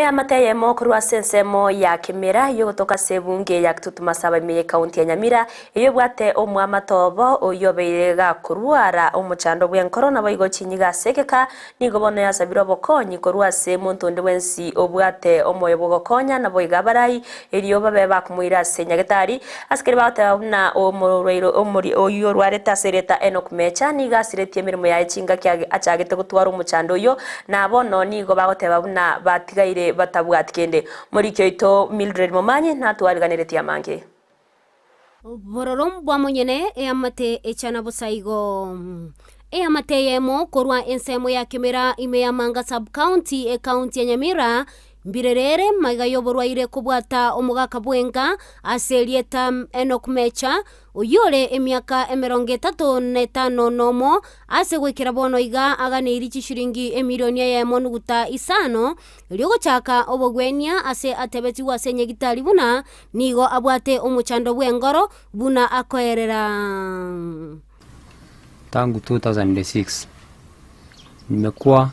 Amateye mokuru wa sensemo ya Kimera yogotoka sebunge ya Kitutuma Sabamiye kaunti ya Nyamira iyo bwate omwamatobo oyobeirega kurwara omuchando bw'enkoro nabo igokinyiga sekeka nigobono ya sabiro bokonyi korwa se muntu ndi wensi obwate omoyo bogokonya nabo igabarai iriyo babe bakumwira senyagetari askeri batabuna omuri oyo rwareta sereta Enoch Mecha niga siretie mirimo ya echinga kya achagete gutwara omuchando yo nabo no nigo bagoteba buna batigaire batabwati kende muri kyoito Mildred Momanyi natwariganiretia mange Bororom bwa monyene amate echana busaigo amate yemo korwa ensemo ya Kimera ime ya Manga sub county county ya Nyamira mbirerere magayoborwaire kubwata omugaka bwenga aselieta Enoch Mecha uyore emyaka 35 nomo ase gwikira bono iga aganiri chishiringi emilioni ya monuguta isano lyogo chaka obogwenia ase atebeti wase nyegitari buna nigo abwate omuchando bw'engoro buna akoerera. Tangu 2006 nimekuwa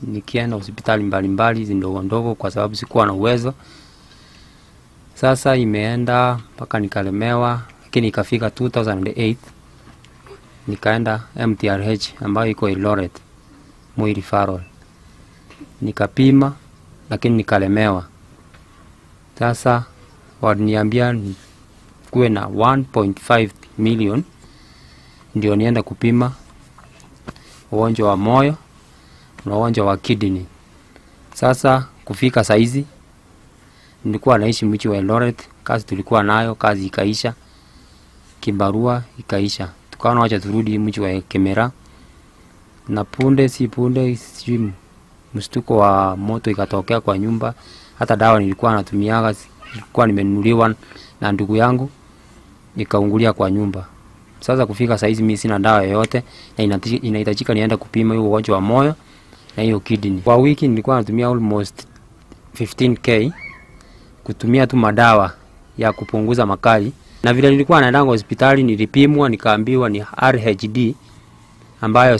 nikienda hospitali mbalimbali zindogo ndogo kwa sababu sikuwa na uwezo. Sasa imeenda mpaka nikalemewa, lakini ikafika 2008 nikaenda MTRH ambayo iko Eldoret Moi referral. Nikapima lakini nikalemewa. Sasa waliniambia kuwe na 1.5 million ndio nienda kupima ugonjwa wa moyo na ugonjwa wa kidney. Sasa kufika saizi nilikuwa naishi mji wa Eldoret, kazi tulikuwa nayo, kazi ikaisha, kibarua ikaisha. Tukaona acha turudi mji wa Kimera. Na punde mshtuko wa moto ikatokea kwa nyumba. Hata dawa nilikuwa natumiaga nilikuwa nimenunuliwa na ndugu yangu ikaungulia kwa nyumba. Sasa kufika saizi mimi sina dawa yoyote na inahitajika nienda kupima hiyo ugonjwa wa moyo na hiyo kidney. Kwa wiki nilikuwa natumia almost 15k kutumia tu madawa ya kupunguza makali. Na vile nilikuwa naenda hospitali nilipimwa nikaambiwa ni RHD ambayo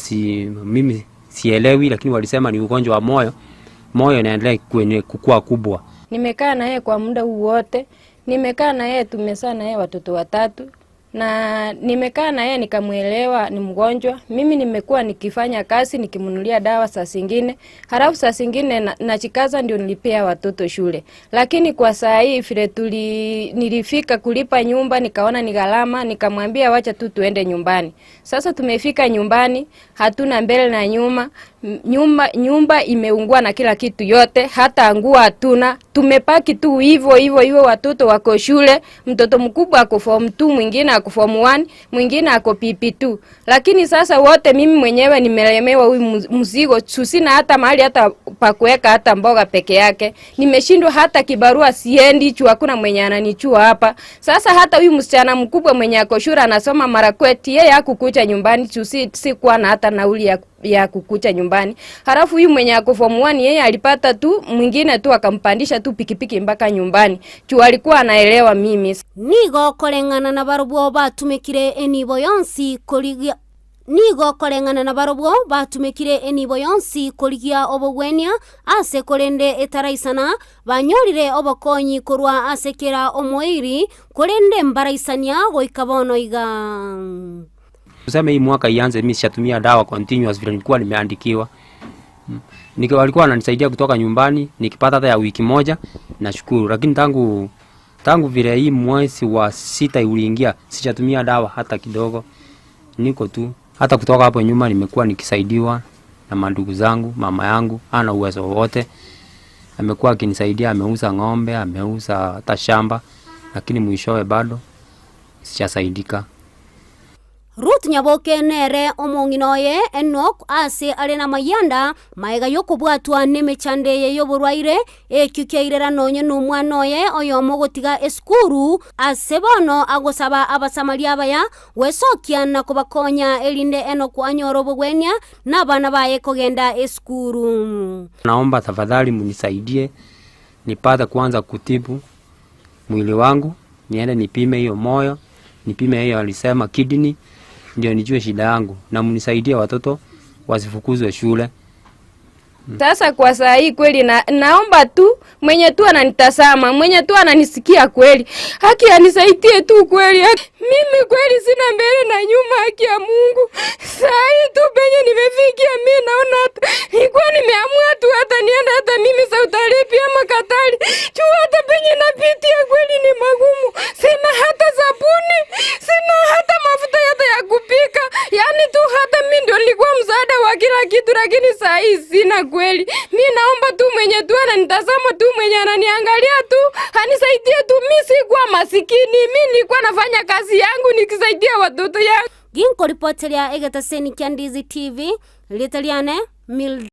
mimi sielewi, lakini walisema ni ugonjwa wa moyo. Moyo inaendelea kukua kubwa. Nimekaa na yeye kwa muda huu wote. Nimekaa na yeye, tumezaa na yeye watoto 3. Na nimekaa na yeye nikamuelewa ni mgonjwa. Mimi nimekuwa nikifanya kazi nikimnunulia dawa saa zingine. Halafu saa zingine nachikaza ndio nilipea watoto shule. Lakini kwa saa hii vile nilifika kulipa nyumba nikaona ni gharama, nikamwambia wacha tu tuende nyumbani. Sasa tumefika nyumbani, hatuna mbele na nyuma. Nyumba imeungua na kila kitu yote, hata nguo hatuna. Tumepaki tu hivyo watoto wako shule. Mtoto mkubwa ako form 2, mwingine ako form 1, mwingine ako PP2. Lakini sasa wote mimi mwenyewe nimelemewa huyu mzigo, sina hata mahali hata pa kuweka hata mboga peke yake. Nimeshindwa hata kibarua siendi, hakuna mwenye ananichua hapa. Sasa hata huyu msichana mkubwa mwenye ako shule anasoma Marakwet, yeye hakukuja nyumbani, si kuwa na hata nauli ya kukucha nyumbani. Halafu huyu mwenye ako form 1 yeye alipata tu mwingine tu akampandisha tu pikipiki mpaka nyumbani. Alikuwa anaelewa mimi. Nigo kolengana na barobwo batumikire enibo yonsi koligia koligia obogwenia ase kolende etaraisana banyorire obokonyi korwa asekera omoiri kolende mbaraisania goikabono iga. Tuseme hii mwaka ianze mimi sichatumia dawa continuous vile nilikuwa nimeandikiwa. Walikuwa wananisaidia kutoka nyumbani nikipata hata ya wiki moja nashukuru, lakini tangu vile hii mwezi wa 6 uliingia sichatumia dawa hata kidogo. Niko tu hata kutoka hapo nyuma nimekuwa nikisaidiwa na mandugu zangu. Mama yangu ana uwezo wote, amekuwa akinisaidia, ameuza ng'ombe, ameuza hata shamba, lakini mwishowe bado sichasaidika. Ruth Nyaboke nere omonginoye Enoch ase arena mayanda maiga yokobwatwa nemechande ye yoborwaire ekyukeirera nonye numwanoye oyomo gotiga eskuru ase bono agosaba abasamaria baya wesokia na kubakonya elinde Enoch anyoro bogwenia na bana baye kogenda eskuru. Naomba tafadhali munisaidie nipate kwanza kutibu mwili wangu, niende nipime hiyo moyo, nipime hiyo alisema kidney, ndio nijue shida yangu, na mnisaidie watoto wasifukuzwe shule. Sasa kwa saa hii kweli naomba tu mwenye tu ananitazama, mwenye tu ananisikia kweli, haki anisaidie tu kweli. Mimi kweli sina mbele na nyuma, haki ya Mungu. Saa hii tu penye nimefikia mimi naona hata nilikuwa nimeamua tu hata nienda hata mimi Saudi Arabia ama Katari. Juu hata penye napitia kweli ni magumu. Sina hata sabuni, sina hata mafuta hata ya kupika. Yaani tu hata mimi ndio nilikuwa msaada wa kila kitu, lakini saa hii sina kweli. Mimi naomba tu mwenye tu ananitazama tu, mwenye ananiangalia tu anisaidie tu. Mimi sikuwa masikini, mimi nilikuwa nafanya kazi yangu nikisaidia watoto yangu. Ginko reporter ya Egetaseni Kyandizi TV litaliane mil